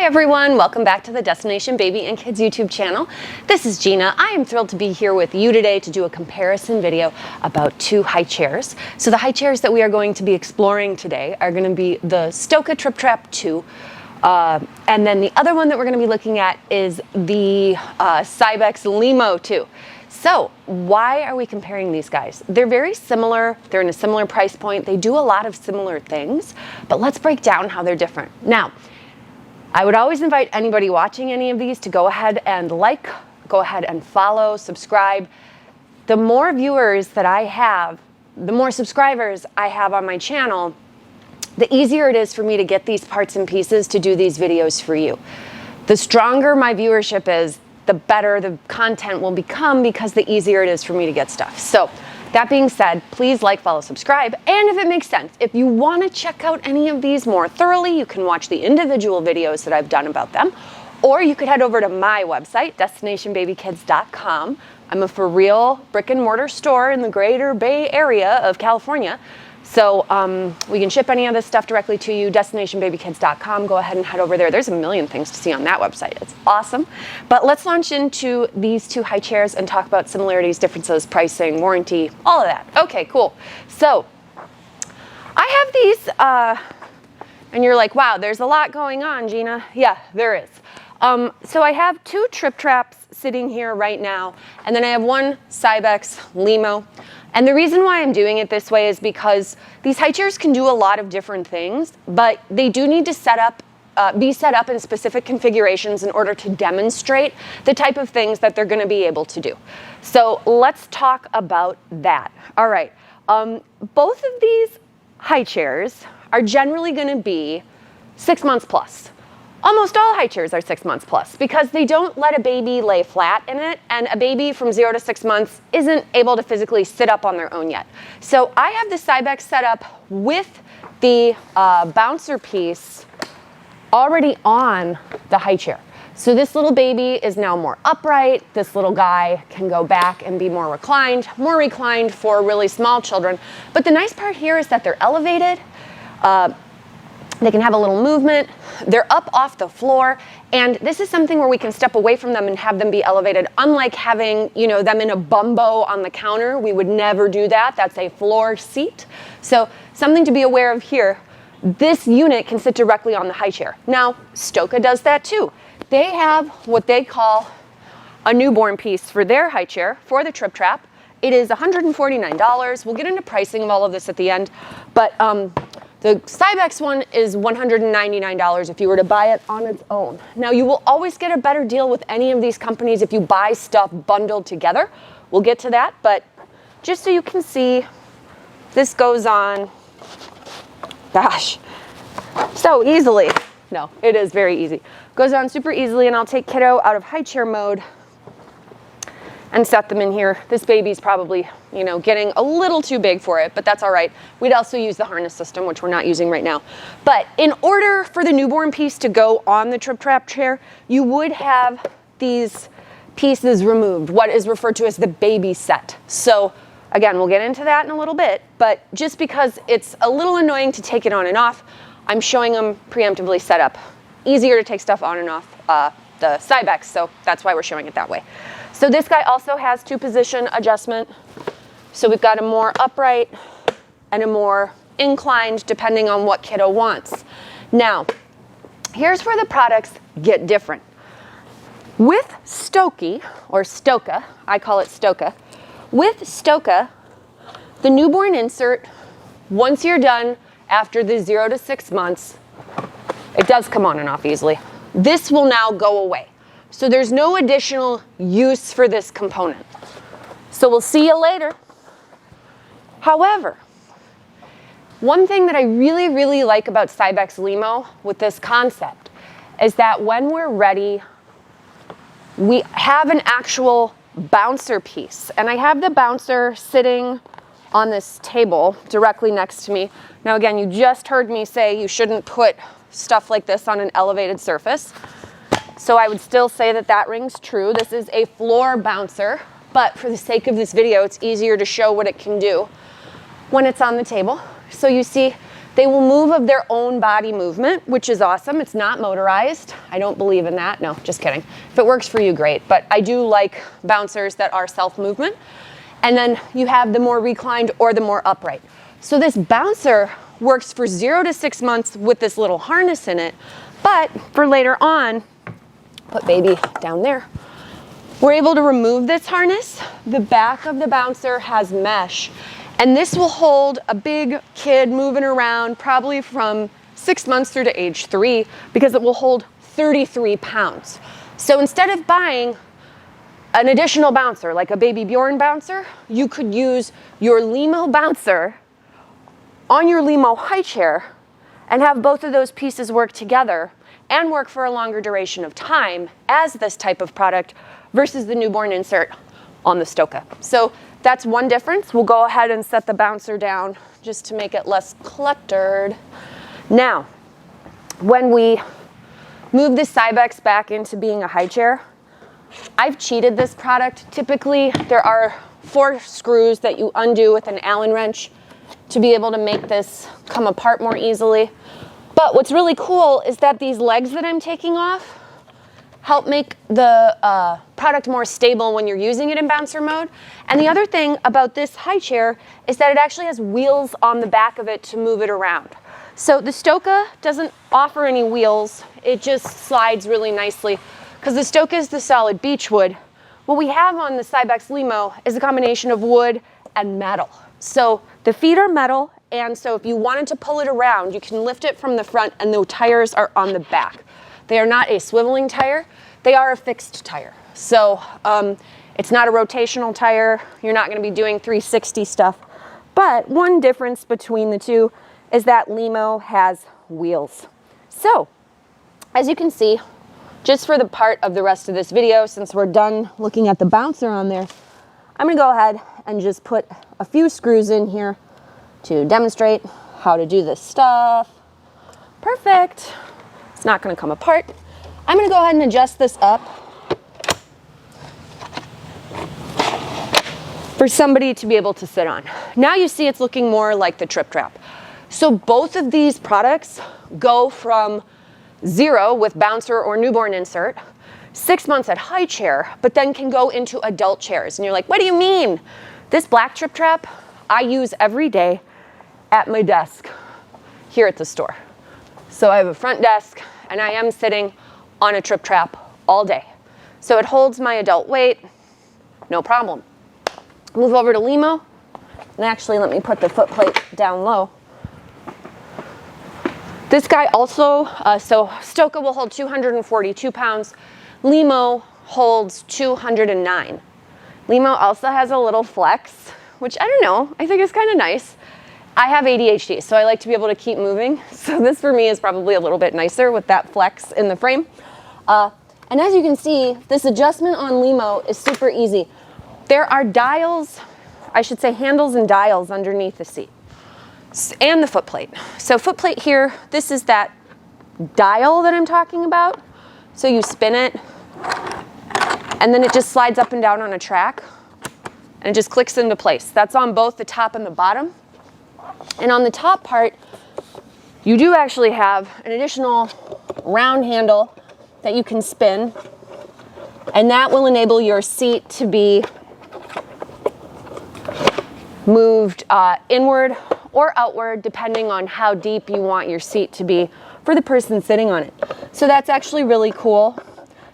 Hi everyone, welcome back to the Destination Baby and Kids YouTube channel. This is Gina. I am thrilled to be here with you today to do a comparison video about two high chairs. So the high chairs that we are going to be exploring today are going to be the Stokke Tripp Trapp 2. And then the other one that we're going to be looking at is the CYBEX Lemo 2. So why are we comparing these guys? They're very similar. They're in a similar price point. They do a lot of similar things, but let's break down how they're different. Now, I would always invite anybody watching any of these to go ahead and go ahead and follow, subscribe. The more viewers that I have, the more subscribers I have on my channel, the easier it is for me to get these parts and pieces to do these videos for you. The stronger my viewership is, the better the content will become because the easier it is for me to get stuff. So that being said, please like, follow, subscribe, and if it makes sense, if you want to check out any of these more thoroughly, you can watch the individual videos that I've done about them, or you could head over to my website, destinationbabykids.com. I'm a for real brick and mortar store in the greater Bay Area of California. So we can ship any of this stuff directly to you, destinationbabykids.com. Go ahead and head over there. There's a million things to see on that website. It's awesome. But let's launch into these two high chairs and talk about similarities, differences, pricing, warranty, all of that. Okay, cool. So I have these, and you're like, wow, there's a lot going on, Gina. Yeah, there is. So I have two Tripp Trapps sitting here right now, and then I have one CYBEX Lemo. And the reason why I'm doing it this way is because these high chairs can do a lot of different things, but they do need to be set up in specific configurations in order to demonstrate the type of things that they're going to be able to do. So let's talk about that. All right. Both of these high chairs are generally going to be 6 months plus. Almost all high chairs are 6 months plus because they don't let a baby lay flat in it, and a baby from 0 to 6 months isn't able to physically sit up on their own yet. So I have the CYBEX set up with the bouncer piece already on the high chair. So this little baby is now more upright. This little guy can go back and be more reclined for really small children. But the nice part here is that they're elevated. They can have a little movement. They're up off the floor, and this is something where we can step away from them and have them be elevated. Unlike having, them in a bumbo on the counter, we would never do that. That's a floor seat. So something to be aware of here. This unit can sit directly on the high chair. Now, Stokke does that too. They have what they call a newborn piece for their high chair for the Tripp Trapp. It is $149. We'll get into pricing of all of this at the end, but the CYBEX one is $199 if you were to buy it on its own. Now, you will always get a better deal with any of these companies if you buy stuff bundled together. We'll get to that, but just so you can see, this goes on, gosh, so easily. No, it is very easy. Goes on super easily, and I'll take kiddo out of high chair mode and set them in here. This baby's probably, getting a little too big for it, but that's all right. We'd also use the harness system, which we're not using right now. But in order for the newborn piece to go on the Tripp Trapp chair, you would have these pieces removed, what is referred to as the baby set. So again, we'll get into that in a little bit, but just because it's a little annoying to take it on and off, I'm showing them preemptively set up. Easier to take stuff on and off the CYBEX, so that's why we're showing it that way. So this guy also has 2-position adjustment. So we've got a more upright and a more inclined, depending on what kiddo wants. Now, here's where the products get different. With Stokke, or Stokke, I call it Stokke. With Stokke, the newborn insert, once you're done after the 0 to 6 months, it does come on and off easily. This will now go away. So there's no additional use for this component. So we'll see you later. However, one thing that I really, really like about CYBEX Lemo with this concept is that when we're ready, we have an actual bouncer piece. And I have the bouncer sitting on this table directly next to me. Now again, you just heard me say you shouldn't put stuff like this on an elevated surface. So I would still say that that rings true. This is a floor bouncer, but for the sake of this video, it's easier to show what it can do when it's on the table. So you see They will move of their own body movement, which is awesome. It's not motorized. I don't believe in that. No, just kidding. If it works for you, great. But I do like bouncers that are self-movement. And then you have the more reclined or the more upright. So this bouncer works for 0 to 6 months with this little harness in it. But for later on, put baby down there, we're able to remove this harness. The back of the bouncer has mesh. And this will hold a big kid moving around probably from 6 months through to age 3 because it will hold 33 pounds. So instead of buying an additional bouncer, like a Baby Bjorn bouncer, you could use your Lemo Bouncer on your Lemo high chair and have both of those pieces work together and work for a longer duration of time as this type of product versus the newborn insert on the Stokke. So that's one difference. We'll go ahead and set the bouncer down just to make it less cluttered. Now, when we move the CYBEX back into being a high chair, I've cheated this product. Typically, there are 4 screws that you undo with an Allen wrench to be able to make this come apart more easily. But what's really cool is that these legs that I'm taking off help make the product more stable when you're using it in bouncer mode. And the other thing about this high chair is that it actually has wheels on the back of it to move it around. So the Stokke doesn't offer any wheels. It just slides really nicely because the Stokke is the solid beech wood. What we have on the CYBEX Lemo is a combination of wood and metal. So the feet are metal, and so if you wanted to pull it around, you can lift it from the front and the tires are on the back. They are not a swiveling tire, they are a fixed tire. So it's not a rotational tire, you're not gonna be doing 360 stuff. But one difference between the two is that Lemo has wheels. So, as you can see, just for the part of the rest of this video, since we're done looking at the bouncer on there, I'm gonna go ahead and just put a few screws in here to demonstrate how to do this stuff. Perfect. It's not gonna come apart. I'm gonna go ahead and adjust this up for somebody to be able to sit on. Now you see it's looking more like the Tripp Trapp. So both of these products go from 0 with bouncer or newborn insert, 6 months at high chair, but then can go into adult chairs. And you're like, what do you mean? This black Tripp Trapp I use every day at my desk here at the store. So I have a front desk and I am sitting on a Tripp Trapp all day. So it holds my adult weight, no problem. Move over to Lemo, and actually let me put the foot plate down low. This guy also, so Stokke will hold 242 pounds. Lemo holds 209. Lemo also has a little flex, which I don't know, I think is kind of nice. I have ADHD, so I like to be able to keep moving. So this for me is probably a little bit nicer with that flex in the frame. And as you can see, this adjustment on Lemo is super easy. There are dials, I should say handles and dials underneath the seat and the foot plate. So foot plate here, this is that dial that I'm talking about. So you spin it and then it just slides up and down on a track and it just clicks into place. That's on both the top and the bottom. And on the top part, you do actually have an additional round handle that you can spin, and that will enable your seat to be moved inward or outward depending on how deep you want your seat to be for the person sitting on it. So that's actually really cool,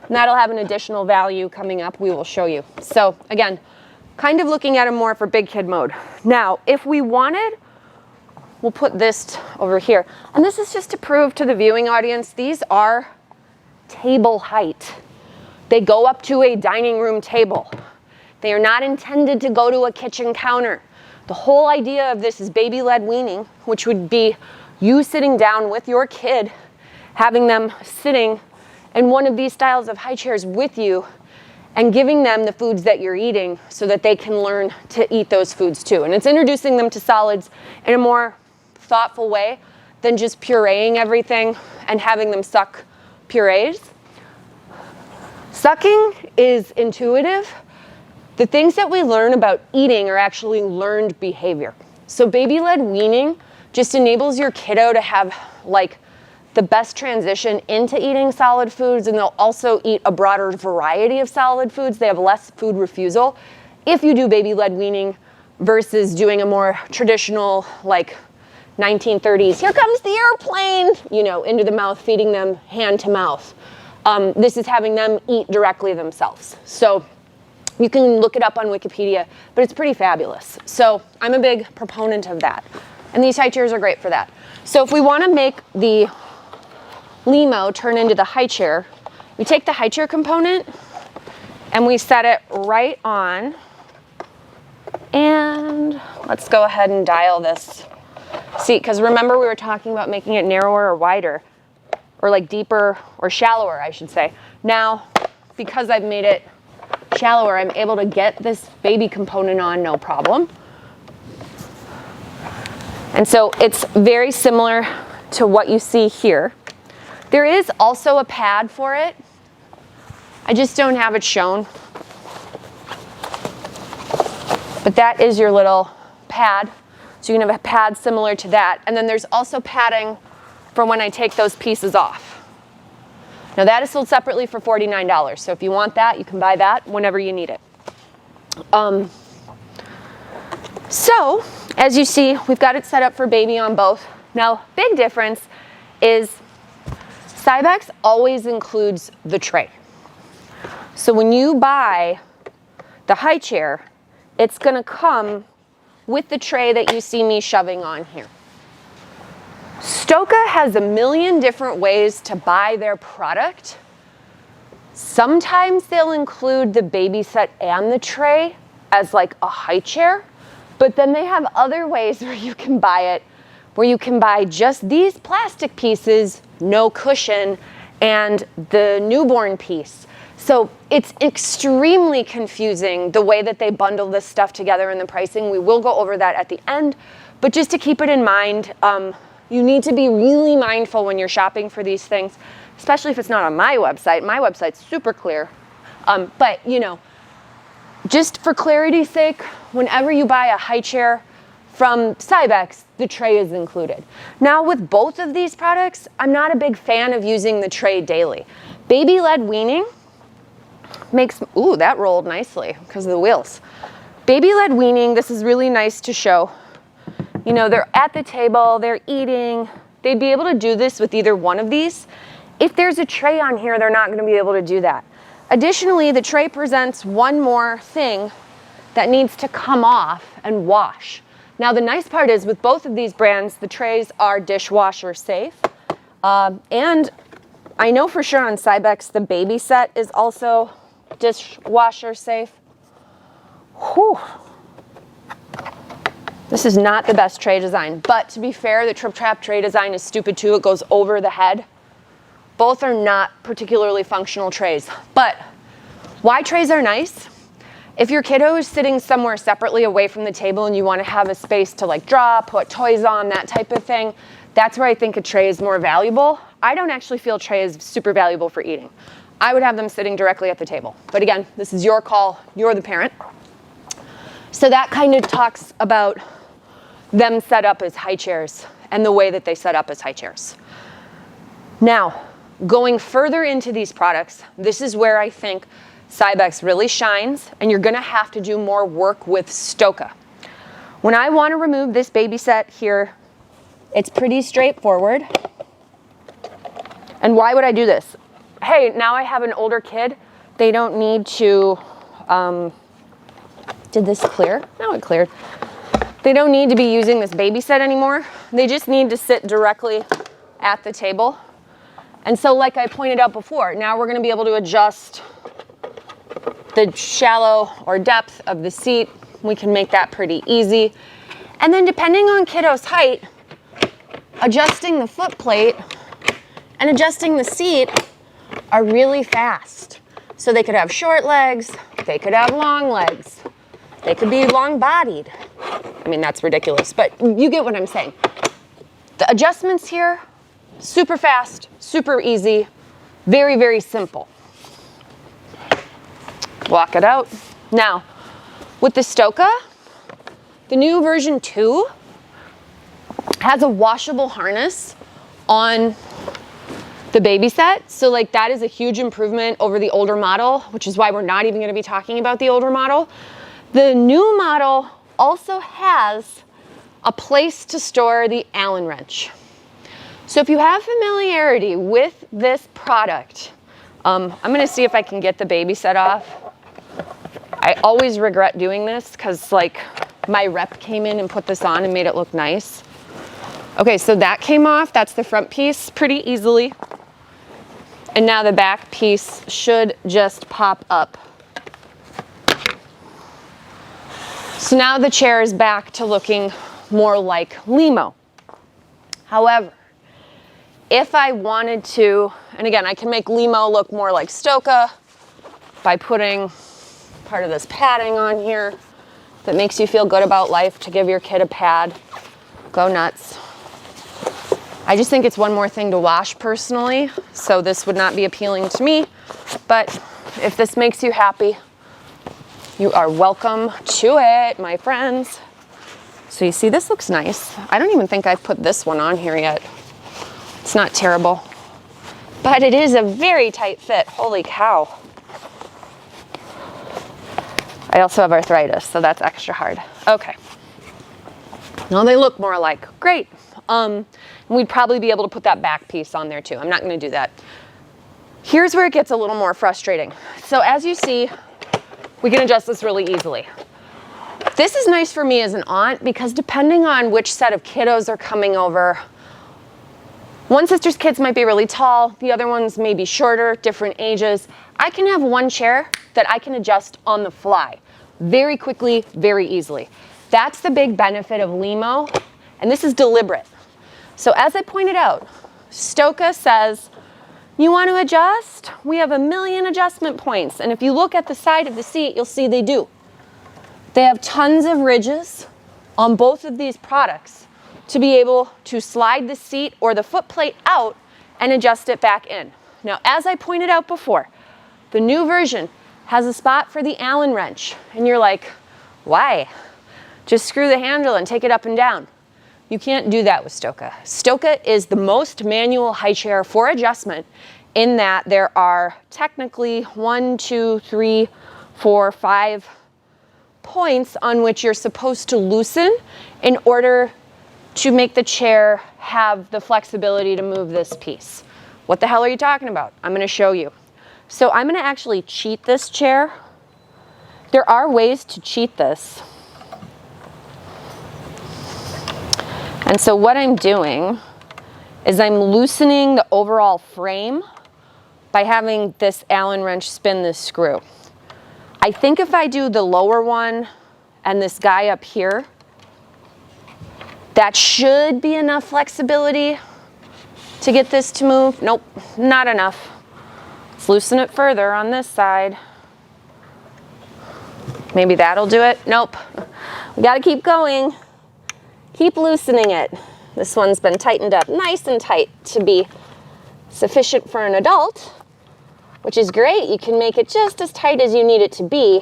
and that'll have an additional value coming up we will show you. So again, kind of looking at it more for big kid mode. Now, if we wanted, we'll put this over here. And this is just to prove to the viewing audience, these are table height. They go up to a dining room table. They are not intended to go to a kitchen counter. The whole idea of this is baby-led weaning, which would be you sitting down with your kid, having them sitting in one of these styles of high chairs with you, and giving them the foods that you're eating so that they can learn to eat those foods too. And it's introducing them to solids in a more thoughtful way than just pureeing everything and having them suck purees. Sucking is intuitive. The things that we learn about eating are actually learned behavior. So baby-led weaning just enables your kiddo to have like the best transition into eating solid foods, and they'll also eat a broader variety of solid foods. They have less food refusal if you do baby-led weaning versus doing a more traditional, like 1930s, here comes the airplane, you know, into the mouth, feeding them hand to mouth. This is having them eat directly themselves. So you can look it up on Wikipedia, but it's pretty fabulous. So I'm a big proponent of that. And these high chairs are great for that. So if we want to make the Lemo turn into the high chair, we take the high chair component and we set it right on. And let's go ahead and dial this seat, because remember we were talking about making it narrower or wider, or like deeper or shallower, I should say. Now, because I've made it shallower, I'm able to get this baby component on no problem. And so it's very similar to what you see here. There is also a pad for it. I just don't have it shown. But that is your little pad. So you can have a pad similar to that. And then there's also padding for when I take those pieces off. Now that is sold separately for $49. So if you want that, you can buy that whenever you need it. So as you see, we've got it set up for baby on both. Now, big difference is CYBEX always includes the tray. So when you buy the high chair, it's gonna come with the tray that you see me shoving on here. Stokke has a million different ways to buy their product. Sometimes they'll include the baby set and the tray as like a high chair, but then they have other ways where you can buy it, where you can buy just these plastic pieces, no cushion, and the newborn piece. So it's extremely confusing the way that they bundle this stuff together in the pricing. We will go over that at the end, but just to keep it in mind, you need to be really mindful when you're shopping for these things, especially if it's not on my website. My website's super clear, but you know, just for clarity's sake, whenever you buy a high chair from CYBEX, the tray is included. Now with both of these products, I'm not a big fan of using the tray daily. Baby-led weaning makes, ooh, that rolled nicely because of the wheels. Baby-led weaning, this is really nice to show. You know, they're at the table, they're eating. They'd be able to do this with either one of these. If there's a tray on here, they're not going to be able to do that. Additionally, the tray presents one more thing that needs to come off and wash. Now, the nice part is with both of these brands, the trays are dishwasher safe. And I know for sure on CYBEX, the baby set is also dishwasher safe. Whew. This is not the best tray design, but to be fair, the Tripp Trapp tray design is stupid too. It goes over the head. Both are not particularly functional trays, but why trays are nice? If your kiddo is sitting somewhere separately away from the table and you want to have a space to like draw, put toys on, that type of thing, that's where I think a tray is more valuable. I don't actually feel tray is super valuable for eating. I would have them sitting directly at the table. But again, this is your call, you're the parent. So that kind of talks about them set up as high chairs and the way that they set up as high chairs. Now, going further into these products, this is where I think CYBEX really shines, and you're gonna have to do more work with Stokke. When I wanna remove this baby set here, it's pretty straightforward. And why would I do this? Hey, now I have an older kid. They don't need to, did this clear? No, it cleared. They don't need to be using this baby set anymore. They just need to sit directly at the table. And so like I pointed out before, now we're gonna be able to adjust the shallow or depth of the seat. We can make that pretty easy. And then depending on kiddo's height, adjusting the foot plate and adjusting the seat are really fast. So they could have short legs, they could have long legs, they could be long-bodied. I mean, that's ridiculous, but you get what I'm saying. The adjustments here, super fast, super easy, very, very simple. Walk it out. Now, with the Stokke, the new version 2, has a washable harness on the baby set. So like that is a huge improvement over the older model, which is why we're not even going to be talking about the older model. The new model also has a place to store the Allen wrench. So if you have familiarity with this product, I'm going to see if I can get the baby set off. I always regret doing this because like my rep came in and put this on and made it look nice. Okay, so that came off. That's the front piece pretty easily. And now the back piece should just pop up. So now the chair is back to looking more like Lemo. However, if I wanted to, and again, I can make Lemo look more like Stokke by putting part of this padding on here that makes you feel good about life, to give your kid a pad. Go nuts. I just think it's one more thing to wash personally, so this would not be appealing to me, but if this makes you happy, you are welcome to it, my friends. So you see, this looks nice. I don't even think I've put this one on here yet. It's not terrible, but it is a very tight fit. Holy cow. I also have arthritis, so that's extra hard. Okay. Now they look more alike. Great. We'd probably be able to put that back piece on there too. I'm not going to do that. Here's where it gets a little more frustrating. So as you see, we can adjust this really easily. This is nice for me as an aunt because depending on which set of kiddos are coming over, one sister's kids might be really tall, the other ones may be shorter, different ages. I can have one chair that I can adjust on the fly very quickly, very easily. That's the big benefit of Lemo, and this is deliberate. So as I pointed out, Stokke says, you want to adjust? We have 1,000,000 adjustment points. And if you look at the side of the seat, you'll see they do. They have tons of ridges on both of these products to be able to slide the seat or the foot plate out and adjust it back in. Now, as I pointed out before, the new version has a spot for the Allen wrench. And you're like, why? Just screw the handle and take it up and down. You can't do that with Stokke. Stokke is the most manual high chair for adjustment in that there are technically 1, 2, 3, 4, 5 points on which you're supposed to loosen in order to make the chair have the flexibility to move this piece. What the hell are you talking about? I'm going to show you. So I'm going to actually cheat this chair. There are ways to cheat this. And so what I'm doing is I'm loosening the overall frame by having this Allen wrench spin this screw. I think if I do the lower one and this guy up here, that should be enough flexibility to get this to move. Nope, not enough. Let's loosen it further on this side. Maybe that'll do it. Nope, we gotta keep going. Keep loosening it. This one's been tightened up nice and tight to be sufficient for an adult, which is great. You can make it just as tight as you need it to be.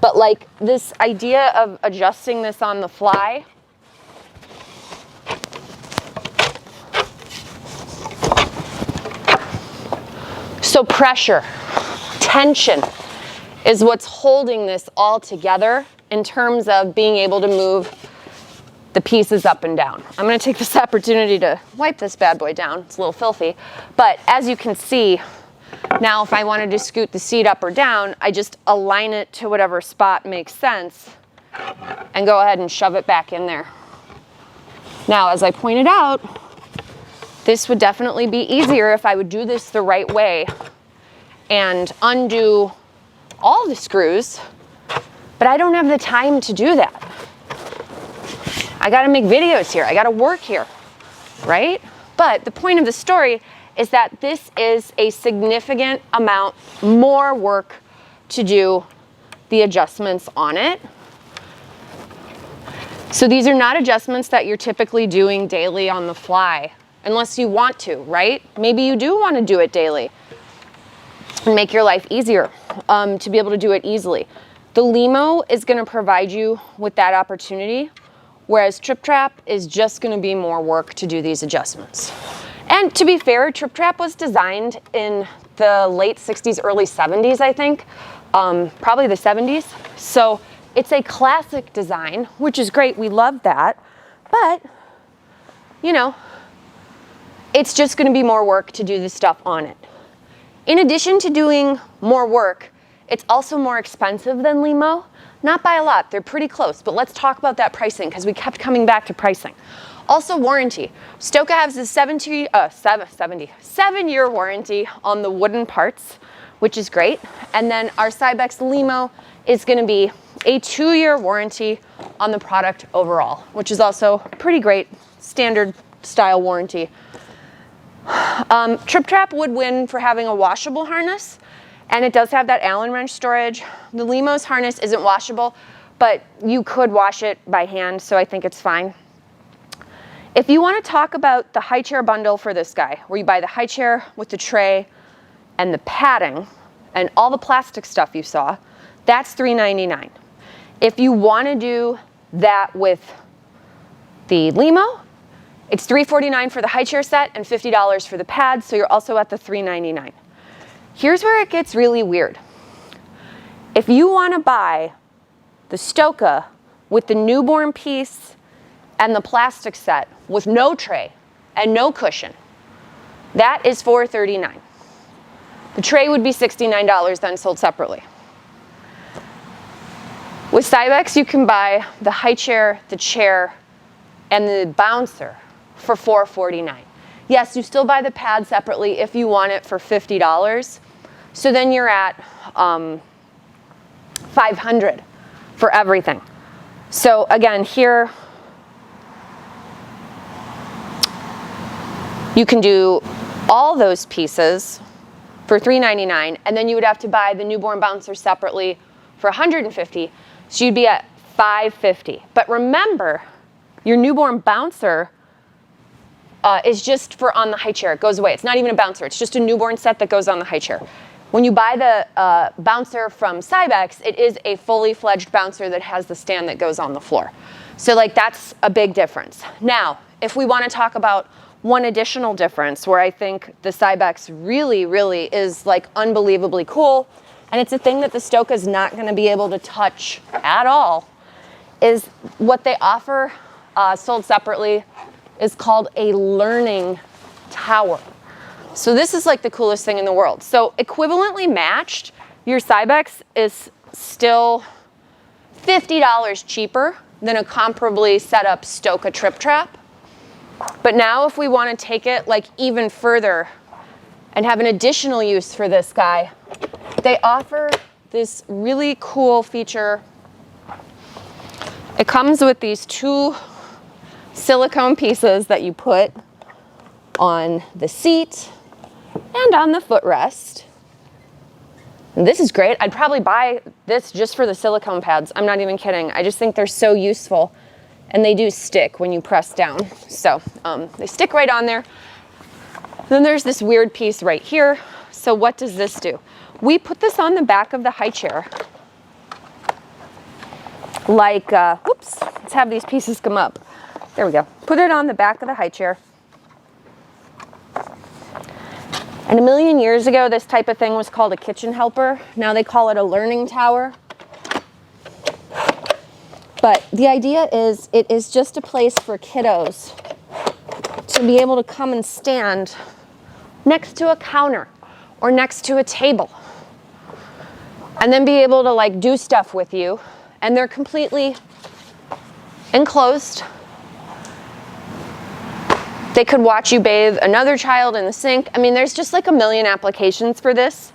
But like this idea of adjusting this on the fly, so pressure, tension is what's holding this all together in terms of being able to move the pieces up and down. I'm going to take this opportunity to wipe this bad boy down. It's a little filthy. But as you can see, now if I wanted to scoot the seat up or down, I just align it to whatever spot makes sense and go ahead and shove it back in there. Now, as I pointed out, this would definitely be easier if I would do this the right way and undo all the screws, but I don't have the time to do that. I gotta make videos here, I gotta work here, right? But the point of the story is that this is a significant amount more work to do the adjustments on it. So these are not adjustments that you're typically doing daily on the fly, unless you want to, right? Maybe you do want to do it daily and make your life easier to be able to do it easily. The Lemo is going to provide you with that opportunity, whereas Tripp Trapp is just going to be more work to do these adjustments. And to be fair, Tripp Trapp was designed in the late 60s, early 70s, I think, probably the 70s. So it's a classic design, which is great. We love that. But, you know, it's just going to be more work to do the stuff on it. In addition to doing more work, it's also more expensive than Lemo. Not by a lot, they're pretty close, but let's talk about that pricing because we kept coming back to pricing. Also warranty. Stokke has a 7-year warranty on the wooden parts, which is great. And then our CYBEX Lemo is going to be a 2-year warranty on the product overall, which is also pretty great, standard style warranty. Tripp Trapp would win for having a washable harness, and it does have that Allen wrench storage. The Lemo's harness isn't washable, but you could wash it by hand, so I think it's fine. If you want to talk about the high chair bundle for this guy, where you buy the high chair with the tray and the padding and all the plastic stuff you saw, that's $399. If you want to do that with the Lemo, it's $349 for the high chair set and $50 for the pads, so you're also at the $399. Here's where it gets really weird. If you want to buy the Stokke with the newborn piece and the plastic set with no tray and no cushion, that is $439. The tray would be $69 then sold separately. With CYBEX, you can buy the high chair, the chair, and the bouncer for $449. Yes, you still buy the pad separately if you want it for $50. So then you're at $500 for everything. So again, here you can do all those pieces for $399, and then you would have to buy the newborn bouncer separately for $150. So you'd be at $550. But remember, your newborn bouncer is just for on the high chair. It goes away. It's not even a bouncer. It's just a newborn set that goes on the high chair. When you buy the bouncer from CYBEX, it is a fully fledged bouncer that has the stand that goes on the floor. So like that's a big difference. Now, if we want to talk about one additional difference where I think the CYBEX really, really is like unbelievably cool, and it's a thing that the Stokke is not going to be able to touch at all, is what they offer sold separately is called a learning tower. So this is like the coolest thing in the world. So equivalently matched, your CYBEX is still $50 cheaper than a comparably set up Stokke Tripp Trapp. But now if we want to take it like even further and have an additional use for this guy, they offer this really cool feature. It comes with these 2 silicone pieces that you put on the seat and on the footrest. And this is great. I'd probably buy this just for the silicone pads. I'm not even kidding. I just think they're so useful, and they do stick when you press down. So they stick right on there. Then there's this weird piece right here. So what does this do? We put this on the back of the high chair. Like, whoops, let's have these pieces come up. There we go. Put it on the back of the high chair. And a million years ago, this type of thing was called a kitchen helper. Now they call it a learning tower. But the idea is it is just a place for kiddos to be able to come and stand next to a counter or next to a table and then be able to like do stuff with you. And they're completely enclosed. They could watch you bathe another child in the sink. I mean, there's just like a million applications for this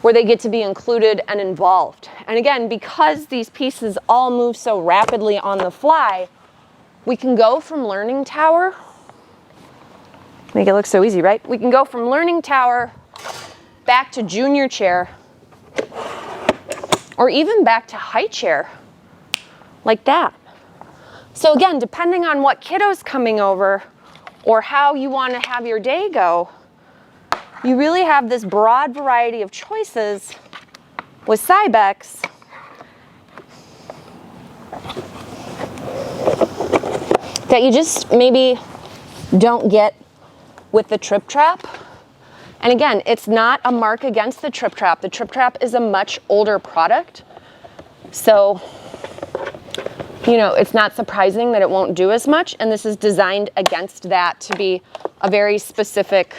where they get to be included and involved. And again, because these pieces all move so rapidly on the fly, we can go from learning tower, make it look so easy, right? We can go from learning tower back to junior chair, or even back to high chair, like that. So again, depending on what kiddo's coming over or how you want to have your day go, you really have this broad variety of choices with CYBEX. that you just maybe don't get with the Tripp Trapp. And again, it's not a mark against the Tripp Trapp. The Tripp Trapp is a much older product. So, you know, it's not surprising that it won't do as much. And this is designed against that to be a very specific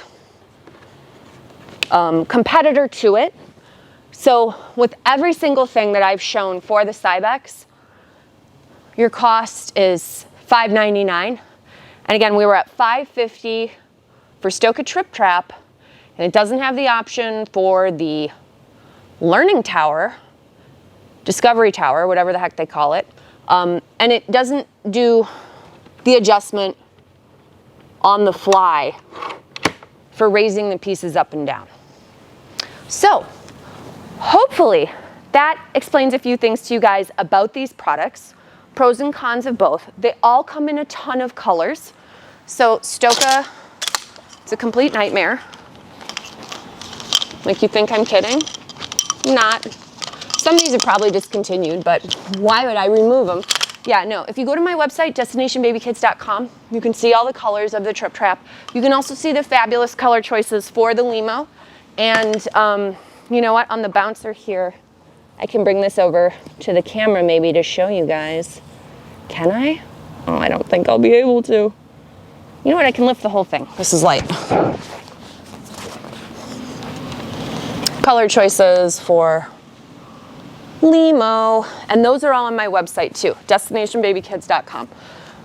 competitor to it. So with every single thing that I've shown for the CYBEX, your cost is $5.99. And again, we were at $5.50 for Stokke Tripp Trapp, and it doesn't have the option for the learning tower, discovery tower, whatever the heck they call it. And it doesn't do the adjustment on the fly for raising the pieces up and down. So hopefully that explains a few things to you guys about these products, pros and cons of both. They all come in a ton of colors. So Stokke, it's a complete nightmare. Like, you think I'm kidding? Not. Some of these are probably discontinued, but why would I remove them? Yeah, no, if you go to my website, destinationbabykids.com, you can see all the colors of the Tripp Trapp. You can also see the fabulous color choices for the Lemo. And you know what, on the Bouncer here, I can bring this over to the camera maybe to show you guys. Can I? Oh, I don't think I'll be able to. You know what, I can lift the whole thing. This is light. Color choices for Lemo, and those are all on my website too, destinationbabykids.com.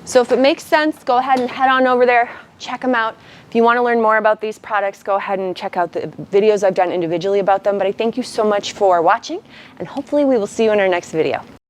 So if it makes sense, go ahead and head on over there, check them out. If you want to learn more about these products, go ahead and check out the videos I've done individually about them. But I thank you so much for watching, and hopefully we will see you in our next video.